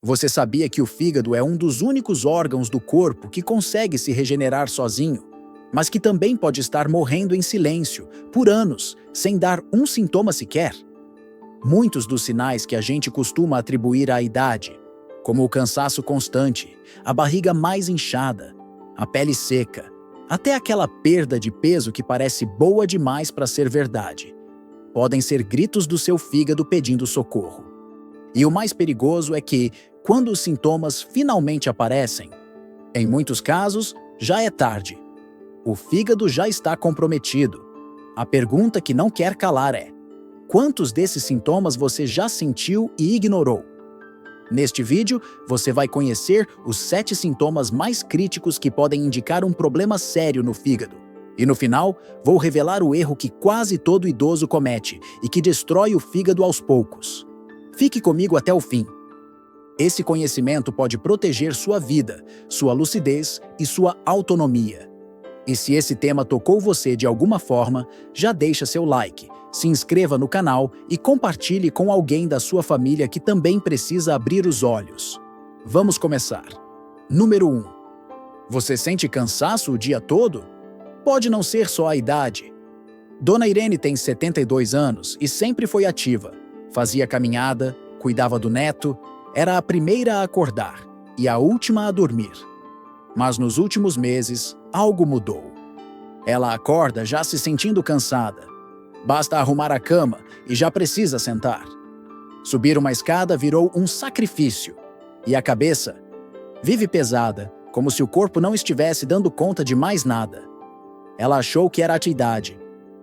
Você sabia que o fígado é um dos únicos órgãos do corpo que consegue se regenerar sozinho, mas que também pode estar morrendo em silêncio, por anos, sem dar um sintoma sequer? Muitos dos sinais que a gente costuma atribuir à idade, como o cansaço constante, a barriga mais inchada, a pele seca, até aquela perda de peso que parece boa demais para ser verdade, podem ser gritos do seu fígado pedindo socorro. E o mais perigoso é que, quando os sintomas finalmente aparecem, em muitos casos, já é tarde. O fígado já está comprometido. A pergunta que não quer calar é: quantos desses sintomas você já sentiu e ignorou? Neste vídeo, você vai conhecer os 7 sintomas mais críticos que podem indicar um problema sério no fígado. E no final, vou revelar o erro que quase todo idoso comete e que destrói o fígado aos poucos. Fique comigo até o fim. Esse conhecimento pode proteger sua vida, sua lucidez e sua autonomia. E se esse tema tocou você de alguma forma, já deixa seu like, se inscreva no canal e compartilhe com alguém da sua família que também precisa abrir os olhos. Vamos começar. Número 1. Você sente cansaço o dia todo? Pode não ser só a idade. Dona Irene tem 72 anos e sempre foi ativa. Fazia caminhada, cuidava do neto, era a primeira a acordar e a última a dormir. Mas nos últimos meses, algo mudou. Ela acorda já se sentindo cansada. Basta arrumar a cama e já precisa sentar. Subir uma escada virou um sacrifício. E a cabeça vive pesada, como se o corpo não estivesse dando conta de mais nada. Ela achou que era atividade.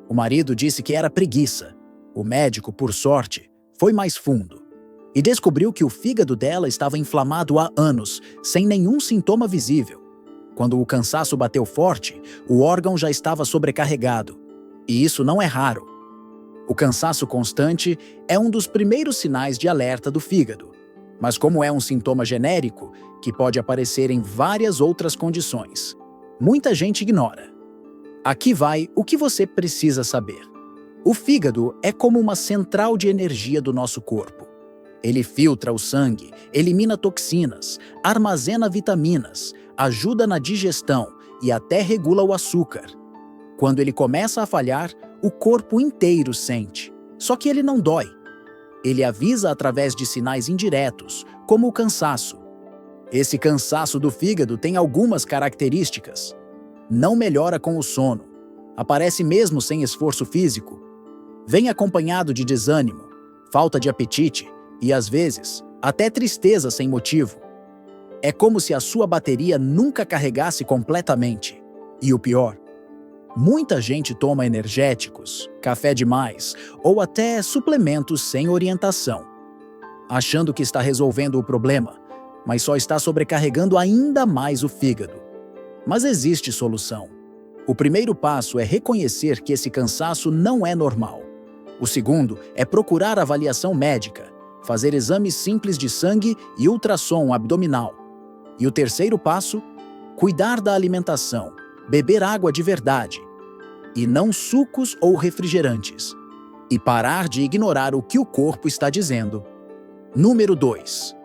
O marido disse que era preguiça. O médico, por sorte, foi mais fundo e descobriu que o fígado dela estava inflamado há anos, sem nenhum sintoma visível. Quando o cansaço bateu forte, o órgão já estava sobrecarregado. E isso não é raro. O cansaço constante é um dos primeiros sinais de alerta do fígado. Mas como é um sintoma genérico, que pode aparecer em várias outras condições, muita gente ignora. Aqui vai o que você precisa saber. O fígado é como uma central de energia do nosso corpo. Ele filtra o sangue, elimina toxinas, armazena vitaminas, ajuda na digestão e até regula o açúcar. Quando ele começa a falhar, o corpo inteiro sente. Só que ele não dói. Ele avisa através de sinais indiretos, como o cansaço. Esse cansaço do fígado tem algumas características. Não melhora com o sono. Aparece mesmo sem esforço físico. Vem acompanhado de desânimo, falta de apetite e, às vezes, até tristeza sem motivo. É como se a sua bateria nunca carregasse completamente. E o pior, muita gente toma energéticos, café demais ou até suplementos sem orientação, achando que está resolvendo o problema, mas só está sobrecarregando ainda mais o fígado. Mas existe solução. O primeiro passo é reconhecer que esse cansaço não é normal. O segundo é procurar avaliação médica, fazer exames simples de sangue e ultrassom abdominal. E o terceiro passo, cuidar da alimentação, beber água de verdade, e não sucos ou refrigerantes, e parar de ignorar o que o corpo está dizendo. Número 2.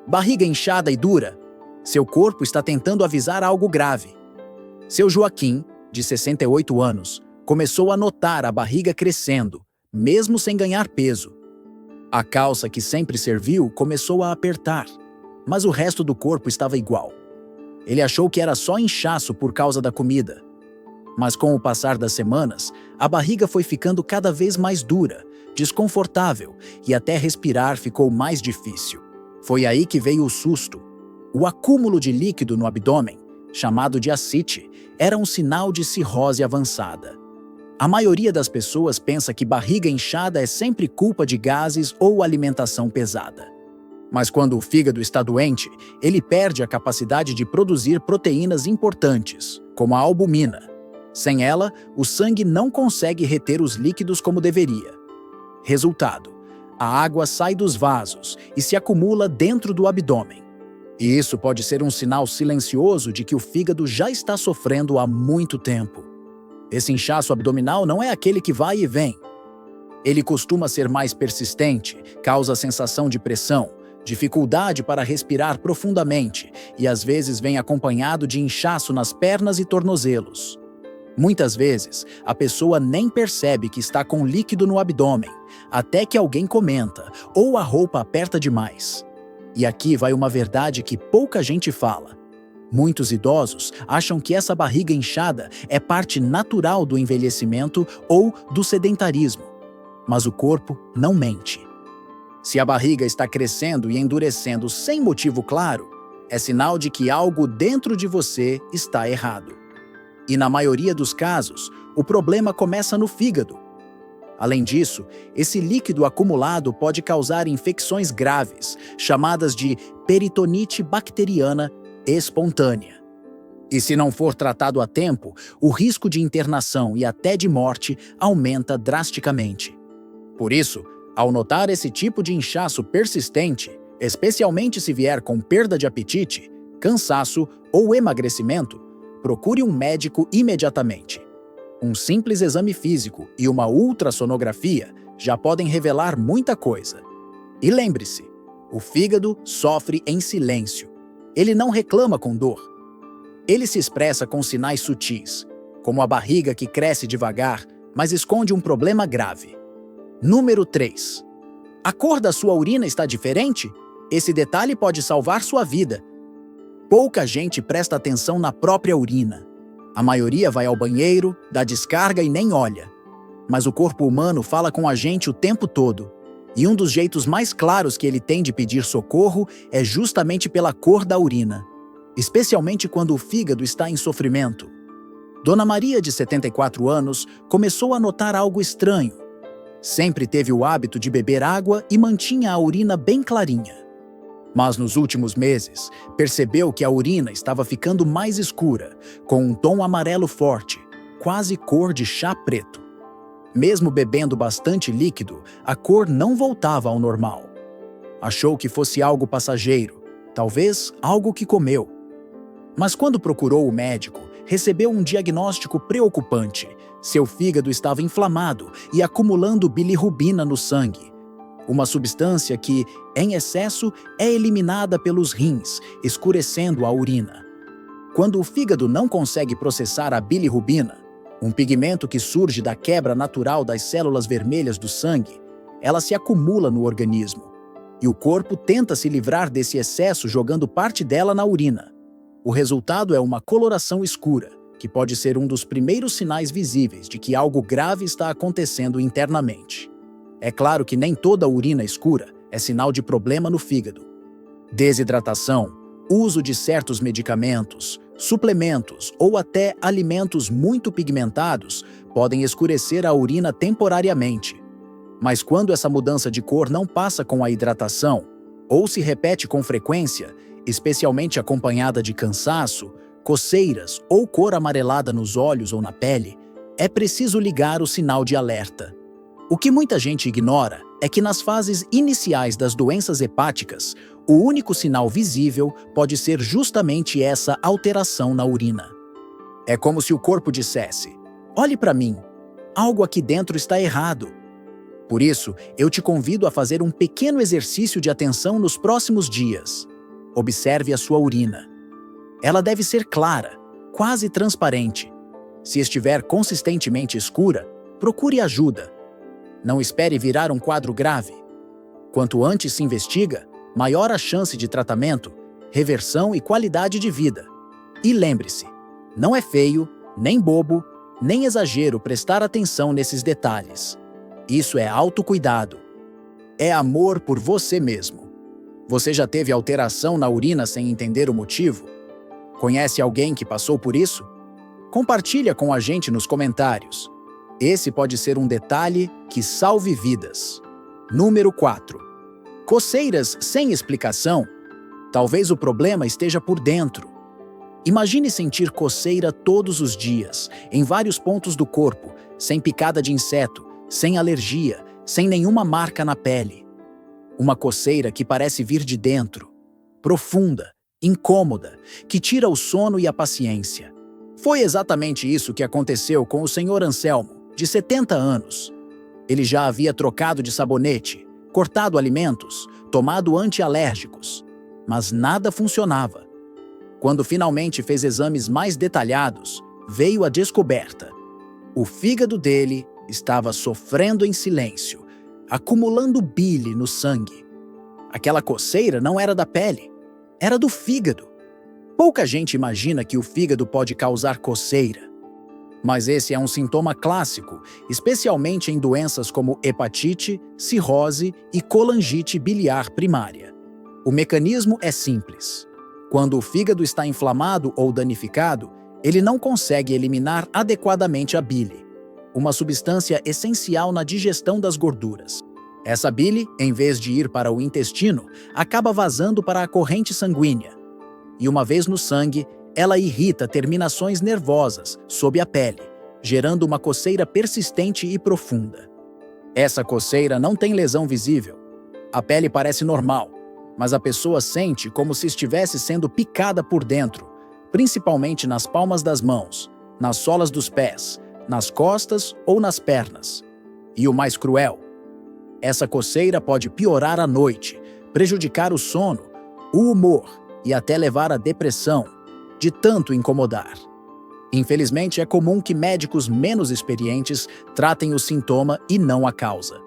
Barriga inchada e dura. Seu corpo está tentando avisar algo grave. Seu Joaquim, de 68 anos, começou a notar a barriga crescendo, mesmo sem ganhar peso. A calça que sempre serviu começou a apertar, mas o resto do corpo estava igual. Ele achou que era só inchaço por causa da comida. Mas com o passar das semanas, a barriga foi ficando cada vez mais dura, desconfortável e até respirar ficou mais difícil. Foi aí que veio o susto. O acúmulo de líquido no abdômen, chamado de ascite, era um sinal de cirrose avançada. A maioria das pessoas pensa que barriga inchada é sempre culpa de gases ou alimentação pesada. Mas quando o fígado está doente, ele perde a capacidade de produzir proteínas importantes, como a albumina. Sem ela, o sangue não consegue reter os líquidos como deveria. Resultado: a água sai dos vasos e se acumula dentro do abdômen. E isso pode ser um sinal silencioso de que o fígado já está sofrendo há muito tempo. Esse inchaço abdominal não é aquele que vai e vem. Ele costuma ser mais persistente, causa sensação de pressão, dificuldade para respirar profundamente e às vezes vem acompanhado de inchaço nas pernas e tornozelos. Muitas vezes, a pessoa nem percebe que está com líquido no abdômen, até que alguém comenta ou a roupa aperta demais. E aqui vai uma verdade que pouca gente fala. Muitos idosos acham que essa barriga inchada é parte natural do envelhecimento ou do sedentarismo. Mas o corpo não mente. Se a barriga está crescendo e endurecendo sem motivo claro, é sinal de que algo dentro de você está errado. E na maioria dos casos, o problema começa no fígado. Além disso, esse líquido acumulado pode causar infecções graves, chamadas de peritonite bacteriana espontânea. E se não for tratado a tempo, o risco de internação e até de morte aumenta drasticamente. Por isso, ao notar esse tipo de inchaço persistente, especialmente se vier com perda de apetite, cansaço ou emagrecimento, procure um médico imediatamente. Um simples exame físico e uma ultrassonografia já podem revelar muita coisa. E lembre-se, o fígado sofre em silêncio. Ele não reclama com dor. Ele se expressa com sinais sutis, como a barriga que cresce devagar, mas esconde um problema grave. Número 3. A cor da sua urina está diferente? Esse detalhe pode salvar sua vida. Pouca gente presta atenção na própria urina. A maioria vai ao banheiro, dá descarga e nem olha. Mas o corpo humano fala com a gente o tempo todo. E um dos jeitos mais claros que ele tem de pedir socorro é justamente pela cor da urina, especialmente quando o fígado está em sofrimento. Dona Maria, de 74 anos, começou a notar algo estranho. Sempre teve o hábito de beber água e mantinha a urina bem clarinha. Mas nos últimos meses, percebeu que a urina estava ficando mais escura, com um tom amarelo forte, quase cor de chá preto. Mesmo bebendo bastante líquido, a cor não voltava ao normal. Achou que fosse algo passageiro, talvez algo que comeu. Mas quando procurou o médico, recebeu um diagnóstico preocupante. Seu fígado estava inflamado e acumulando bilirrubina no sangue. Uma substância que, em excesso, é eliminada pelos rins, escurecendo a urina. Quando o fígado não consegue processar a bilirrubina, um pigmento que surge da quebra natural das células vermelhas do sangue, ela se acumula no organismo. E o corpo tenta se livrar desse excesso jogando parte dela na urina. O resultado é uma coloração escura, que pode ser um dos primeiros sinais visíveis de que algo grave está acontecendo internamente. É claro que nem toda urina escura é sinal de problema no fígado. Desidratação, uso de certos medicamentos, suplementos ou até alimentos muito pigmentados podem escurecer a urina temporariamente. Mas quando essa mudança de cor não passa com a hidratação, ou se repete com frequência, especialmente acompanhada de cansaço, coceiras ou cor amarelada nos olhos ou na pele, é preciso ligar o sinal de alerta. O que muita gente ignora é que nas fases iniciais das doenças hepáticas, o único sinal visível pode ser justamente essa alteração na urina. É como se o corpo dissesse: olhe para mim, algo aqui dentro está errado. Por isso, eu te convido a fazer um pequeno exercício de atenção nos próximos dias. Observe a sua urina. Ela deve ser clara, quase transparente. Se estiver consistentemente escura, procure ajuda. Não espere virar um quadro grave. Quanto antes se investiga, maior a chance de tratamento, reversão e qualidade de vida. E lembre-se, não é feio, nem bobo, nem exagero prestar atenção nesses detalhes. Isso é autocuidado. É amor por você mesmo. Você já teve alteração na urina sem entender o motivo? Conhece alguém que passou por isso? Compartilha com a gente nos comentários. Esse pode ser um detalhe que salve vidas. Número 4. Coceiras sem explicação? Talvez o problema esteja por dentro. Imagine sentir coceira todos os dias, em vários pontos do corpo, sem picada de inseto, sem alergia, sem nenhuma marca na pele. Uma coceira que parece vir de dentro, profunda, incômoda, que tira o sono e a paciência. Foi exatamente isso que aconteceu com o Sr. Anselmo, de 70 anos. Ele já havia trocado de sabonete, cortado alimentos, tomado antialérgicos, mas nada funcionava. Quando finalmente fez exames mais detalhados, veio a descoberta. O fígado dele estava sofrendo em silêncio, acumulando bile no sangue. Aquela coceira não era da pele, era do fígado. Pouca gente imagina que o fígado pode causar coceira. Mas esse é um sintoma clássico, especialmente em doenças como hepatite, cirrose e colangite biliar primária. O mecanismo é simples. Quando o fígado está inflamado ou danificado, ele não consegue eliminar adequadamente a bile, uma substância essencial na digestão das gorduras. Essa bile, em vez de ir para o intestino, acaba vazando para a corrente sanguínea. E uma vez no sangue, ela irrita terminações nervosas sob a pele, gerando uma coceira persistente e profunda. Essa coceira não tem lesão visível. A pele parece normal, mas a pessoa sente como se estivesse sendo picada por dentro, principalmente nas palmas das mãos, nas solas dos pés, nas costas ou nas pernas. E o mais cruel, essa coceira pode piorar à noite, prejudicar o sono, o humor e até levar à depressão, de tanto incomodar. Infelizmente, é comum que médicos menos experientes tratem o sintoma e não a causa.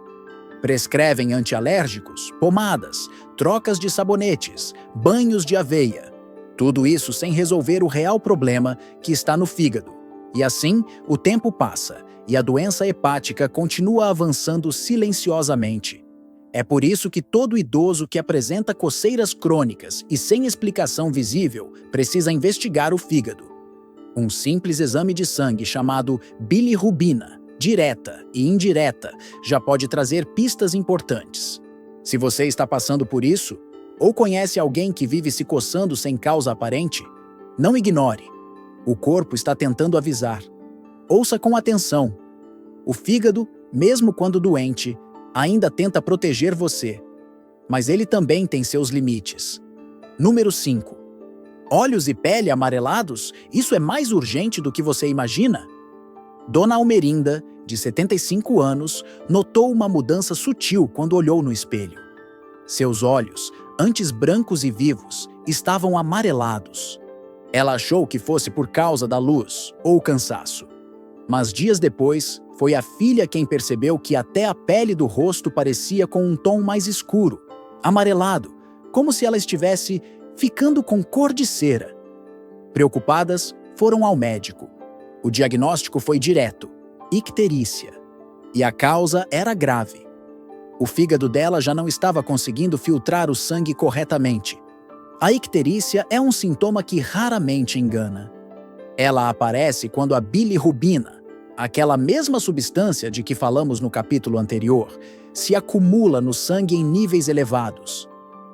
Prescrevem antialérgicos, pomadas, trocas de sabonetes, banhos de aveia. Tudo isso sem resolver o real problema que está no fígado. E assim, o tempo passa e a doença hepática continua avançando silenciosamente. É por isso que todo idoso que apresenta coceiras crônicas e sem explicação visível precisa investigar o fígado. Um simples exame de sangue chamado bilirrubina, direta e indireta, já pode trazer pistas importantes. Se você está passando por isso, ou conhece alguém que vive se coçando sem causa aparente, não ignore. O corpo está tentando avisar. Ouça com atenção. O fígado, mesmo quando doente, ainda tenta proteger você. Mas ele também tem seus limites. Número 5. Olhos e pele amarelados? Isso é mais urgente do que você imagina? Dona Almerinda, de 75 anos, notou uma mudança sutil quando olhou no espelho. Seus olhos, antes brancos e vivos, estavam amarelados. Ela achou que fosse por causa da luz ou cansaço. Mas dias depois, foi a filha quem percebeu que até a pele do rosto parecia com um tom mais escuro, amarelado, como se ela estivesse ficando com cor de cera. Preocupadas, foram ao médico. O diagnóstico foi direto: icterícia. E a causa era grave. O fígado dela já não estava conseguindo filtrar o sangue corretamente. A icterícia é um sintoma que raramente engana. Ela aparece quando a bilirrubina, aquela mesma substância de que falamos no capítulo anterior, se acumula no sangue em níveis elevados.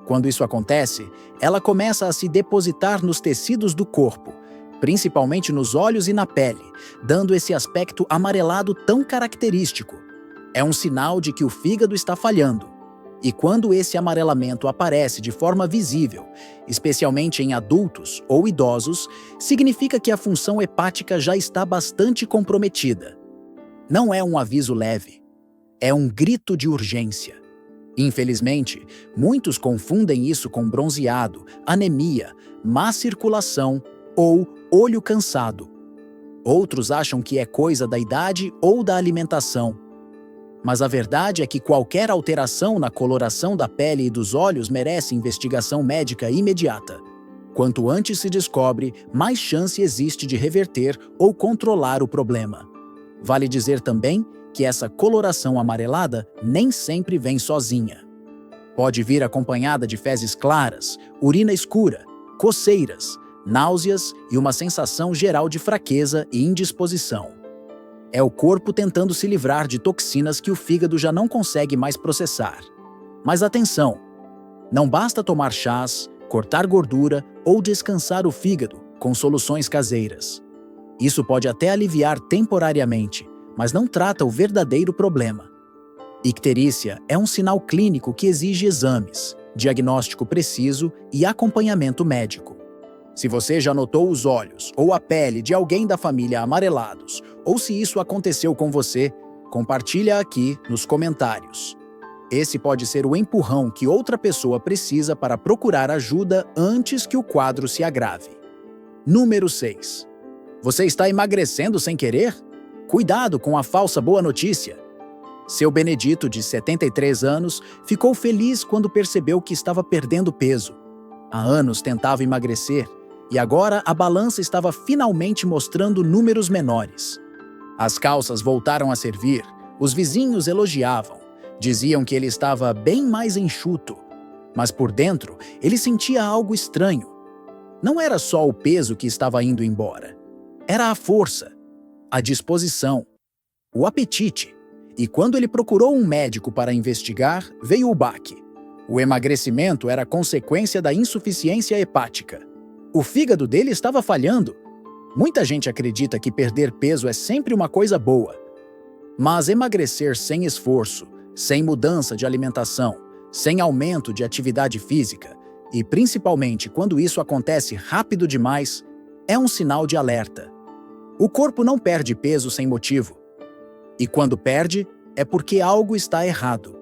Quando isso acontece, ela começa a se depositar nos tecidos do corpo, principalmente nos olhos e na pele, dando esse aspecto amarelado tão característico. É um sinal de que o fígado está falhando. E quando esse amarelamento aparece de forma visível, especialmente em adultos ou idosos, significa que a função hepática já está bastante comprometida. Não é um aviso leve, é um grito de urgência. Infelizmente, muitos confundem isso com bronzeado, anemia, má circulação ou olho cansado. Outros acham que é coisa da idade ou da alimentação. Mas a verdade é que qualquer alteração na coloração da pele e dos olhos merece investigação médica imediata. Quanto antes se descobre, mais chance existe de reverter ou controlar o problema. Vale dizer também que essa coloração amarelada nem sempre vem sozinha. Pode vir acompanhada de fezes claras, urina escura, coceiras, náuseas e uma sensação geral de fraqueza e indisposição. É o corpo tentando se livrar de toxinas que o fígado já não consegue mais processar. Mas atenção! Não basta tomar chás, cortar gordura ou descansar o fígado com soluções caseiras. Isso pode até aliviar temporariamente, mas não trata o verdadeiro problema. Icterícia é um sinal clínico que exige exames, diagnóstico preciso e acompanhamento médico. Se você já notou os olhos ou a pele de alguém da família amarelados, ou se isso aconteceu com você, compartilha aqui nos comentários. Esse pode ser o empurrão que outra pessoa precisa para procurar ajuda antes que o quadro se agrave. Número 6. Você está emagrecendo sem querer? Cuidado com a falsa boa notícia. Seu Benedito, de 73 anos, ficou feliz quando percebeu que estava perdendo peso. Há anos tentava emagrecer e agora a balança estava finalmente mostrando números menores. As calças voltaram a servir, os vizinhos elogiavam. Diziam que ele estava bem mais enxuto, mas por dentro ele sentia algo estranho. Não era só o peso que estava indo embora. Era a força, a disposição, o apetite. E quando ele procurou um médico para investigar, veio o baque. O emagrecimento era consequência da insuficiência hepática. O fígado dele estava falhando. Muita gente acredita que perder peso é sempre uma coisa boa. Mas emagrecer sem esforço, sem mudança de alimentação, sem aumento de atividade física, e principalmente quando isso acontece rápido demais, é um sinal de alerta. O corpo não perde peso sem motivo. E quando perde, é porque algo está errado.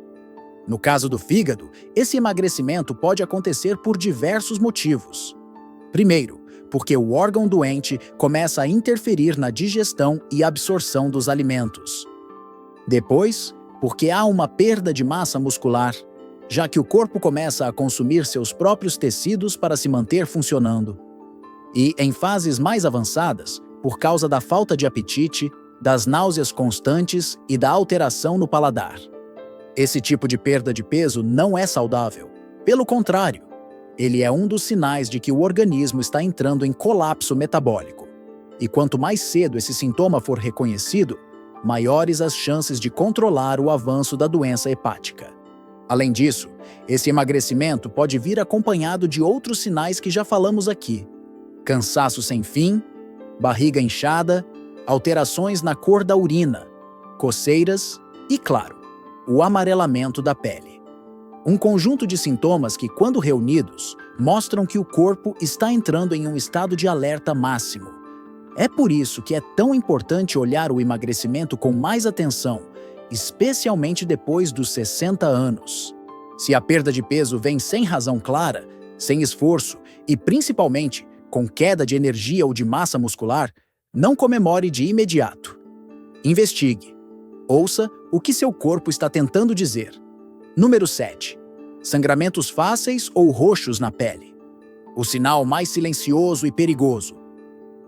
No caso do fígado, esse emagrecimento pode acontecer por diversos motivos. Primeiro, porque o órgão doente começa a interferir na digestão e absorção dos alimentos. Depois, porque há uma perda de massa muscular, já que o corpo começa a consumir seus próprios tecidos para se manter funcionando. E, em fases mais avançadas, por causa da falta de apetite, das náuseas constantes e da alteração no paladar. Esse tipo de perda de peso não é saudável. Pelo contrário, ele é um dos sinais de que o organismo está entrando em colapso metabólico. E quanto mais cedo esse sintoma for reconhecido, maiores as chances de controlar o avanço da doença hepática. Além disso, esse emagrecimento pode vir acompanhado de outros sinais que já falamos aqui: cansaço sem fim, barriga inchada, alterações na cor da urina, coceiras e, claro, o amarelamento da pele. Um conjunto de sintomas que, quando reunidos, mostram que o corpo está entrando em um estado de alerta máximo. É por isso que é tão importante olhar o emagrecimento com mais atenção, especialmente depois dos 60 anos. Se a perda de peso vem sem razão clara, sem esforço e, principalmente, com queda de energia ou de massa muscular, não comemore de imediato. Investigue. Ouça o que seu corpo está tentando dizer. Número 7. Sangramentos fáceis ou roxos na pele. O sinal mais silencioso e perigoso.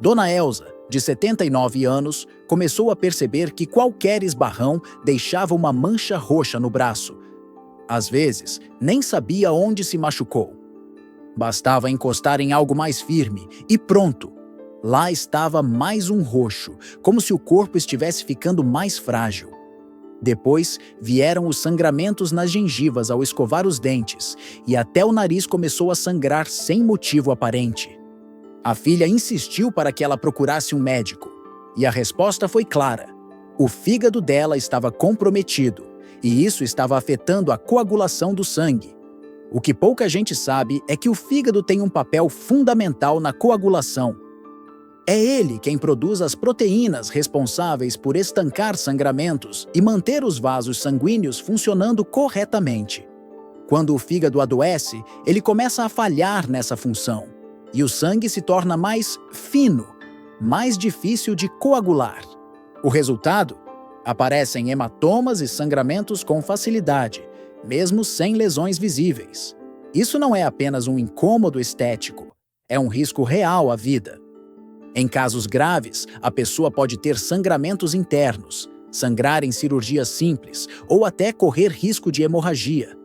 Dona Elza, de 79 anos, começou a perceber que qualquer esbarrão deixava uma mancha roxa no braço. Às vezes, nem sabia onde se machucou. Bastava encostar em algo mais firme e pronto! Lá estava mais um roxo, como se o corpo estivesse ficando mais frágil. Depois, vieram os sangramentos nas gengivas ao escovar os dentes, e até o nariz começou a sangrar sem motivo aparente. A filha insistiu para que ela procurasse um médico, e a resposta foi clara. O fígado dela estava comprometido, e isso estava afetando a coagulação do sangue. O que pouca gente sabe é que o fígado tem um papel fundamental na coagulação. É ele quem produz as proteínas responsáveis por estancar sangramentos e manter os vasos sanguíneos funcionando corretamente. Quando o fígado adoece, ele começa a falhar nessa função, e o sangue se torna mais fino, mais difícil de coagular. O resultado? Aparecem hematomas e sangramentos com facilidade, mesmo sem lesões visíveis. Isso não é apenas um incômodo estético, é um risco real à vida. Em casos graves, a pessoa pode ter sangramentos internos, sangrar em cirurgias simples ou até correr risco de hemorragia.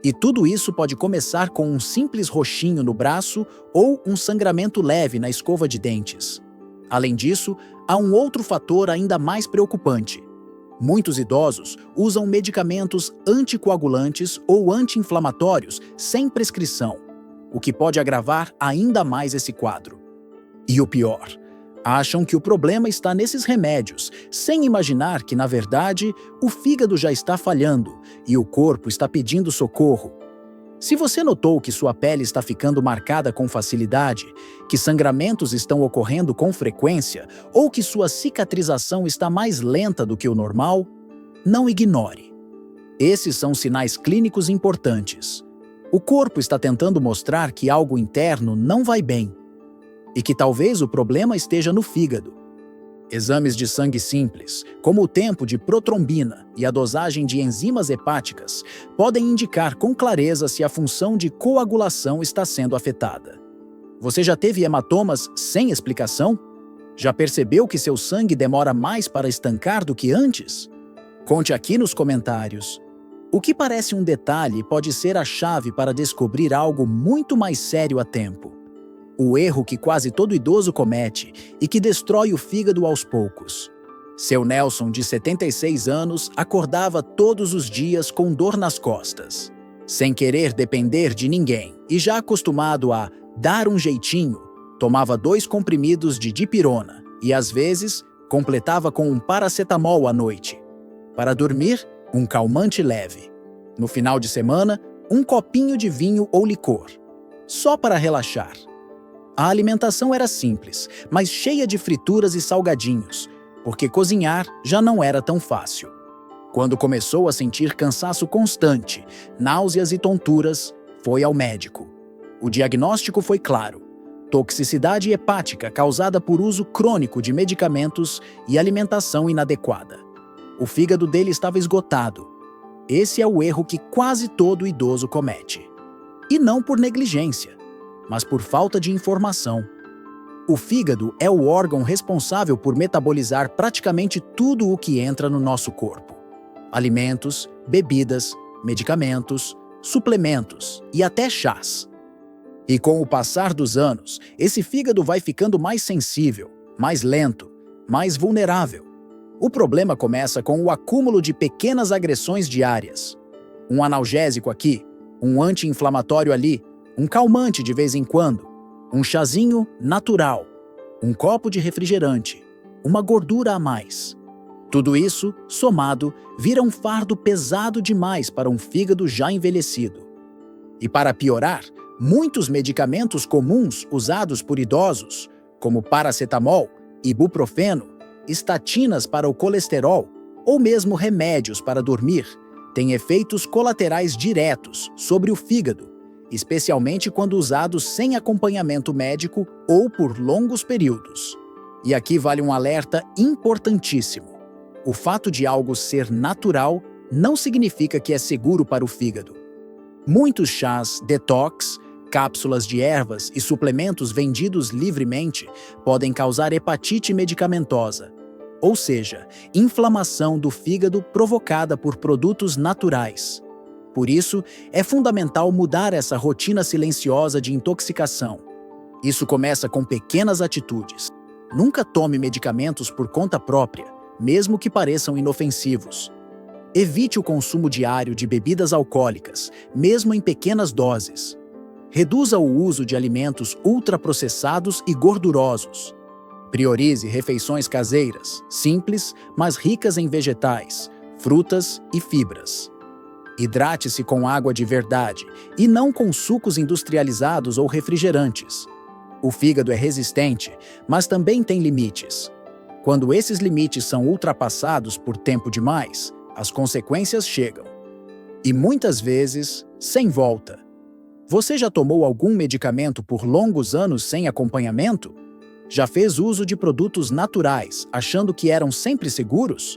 E tudo isso pode começar com um simples roxinho no braço ou um sangramento leve na escova de dentes. Além disso, há um outro fator ainda mais preocupante. Muitos idosos usam medicamentos anticoagulantes ou anti-inflamatórios sem prescrição, o que pode agravar ainda mais esse quadro. E o pior, acham que o problema está nesses remédios, sem imaginar que, na verdade, o fígado já está falhando e o corpo está pedindo socorro. Se você notou que sua pele está ficando marcada com facilidade, que sangramentos estão ocorrendo com frequência ou que sua cicatrização está mais lenta do que o normal, não ignore. Esses são sinais clínicos importantes. O corpo está tentando mostrar que algo interno não vai bem e que talvez o problema esteja no fígado. Exames de sangue simples, como o tempo de protrombina e a dosagem de enzimas hepáticas, podem indicar com clareza se a função de coagulação está sendo afetada. Você já teve hematomas sem explicação? Já percebeu que seu sangue demora mais para estancar do que antes? Conte aqui nos comentários. O que parece um detalhe pode ser a chave para descobrir algo muito mais sério a tempo. O erro que quase todo idoso comete e que destrói o fígado aos poucos. Seu Nelson, de 76 anos, acordava todos os dias com dor nas costas. Sem querer depender de ninguém e já acostumado a dar um jeitinho, tomava 2 comprimidos de dipirona e, às vezes, completava com um paracetamol à noite. Para dormir, um calmante leve. No final de semana, um copinho de vinho ou licor. Só para relaxar. A alimentação era simples, mas cheia de frituras e salgadinhos, porque cozinhar já não era tão fácil. Quando começou a sentir cansaço constante, náuseas e tonturas, foi ao médico. O diagnóstico foi claro: toxicidade hepática causada por uso crônico de medicamentos e alimentação inadequada. O fígado dele estava esgotado. Esse é o erro que quase todo idoso comete. E não por negligência, mas por falta de informação. O fígado é o órgão responsável por metabolizar praticamente tudo o que entra no nosso corpo. Alimentos, bebidas, medicamentos, suplementos e até chás. E com o passar dos anos, esse fígado vai ficando mais sensível, mais lento, mais vulnerável. O problema começa com o acúmulo de pequenas agressões diárias. Um analgésico aqui, um anti-inflamatório ali, um calmante de vez em quando, um chazinho natural, um copo de refrigerante, uma gordura a mais. Tudo isso, somado, vira um fardo pesado demais para um fígado já envelhecido. E para piorar, muitos medicamentos comuns usados por idosos, como paracetamol, ibuprofeno, estatinas para o colesterol ou mesmo remédios para dormir, têm efeitos colaterais diretos sobre o fígado, especialmente quando usados sem acompanhamento médico ou por longos períodos. E aqui vale um alerta importantíssimo. O fato de algo ser natural não significa que é seguro para o fígado. Muitos chás, detox, cápsulas de ervas e suplementos vendidos livremente podem causar hepatite medicamentosa, ou seja, inflamação do fígado provocada por produtos naturais. Por isso, é fundamental mudar essa rotina silenciosa de intoxicação. Isso começa com pequenas atitudes. Nunca tome medicamentos por conta própria, mesmo que pareçam inofensivos. Evite o consumo diário de bebidas alcoólicas, mesmo em pequenas doses. Reduza o uso de alimentos ultraprocessados e gordurosos. Priorize refeições caseiras, simples, mas ricas em vegetais, frutas e fibras. Hidrate-se com água de verdade e não com sucos industrializados ou refrigerantes. O fígado é resistente, mas também tem limites. Quando esses limites são ultrapassados por tempo demais, as consequências chegam. E muitas vezes, sem volta. Você já tomou algum medicamento por longos anos sem acompanhamento? Já fez uso de produtos naturais, achando que eram sempre seguros?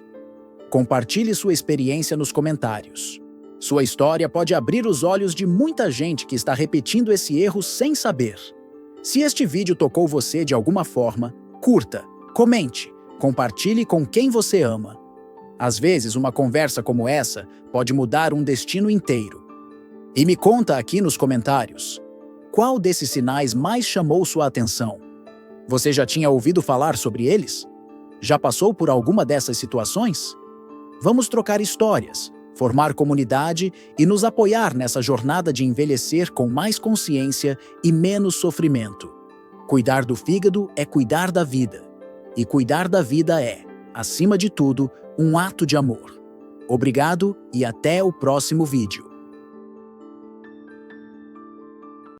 Compartilhe sua experiência nos comentários. Sua história pode abrir os olhos de muita gente que está repetindo esse erro sem saber. Se este vídeo tocou você de alguma forma, curta, comente, compartilhe com quem você ama. Às vezes, uma conversa como essa pode mudar um destino inteiro. E me conta aqui nos comentários, qual desses sinais mais chamou sua atenção? Você já tinha ouvido falar sobre eles? Já passou por alguma dessas situações? Vamos trocar histórias, formar comunidade e nos apoiar nessa jornada de envelhecer com mais consciência e menos sofrimento. Cuidar do fígado é cuidar da vida. E cuidar da vida é, acima de tudo, um ato de amor. Obrigado e até o próximo vídeo.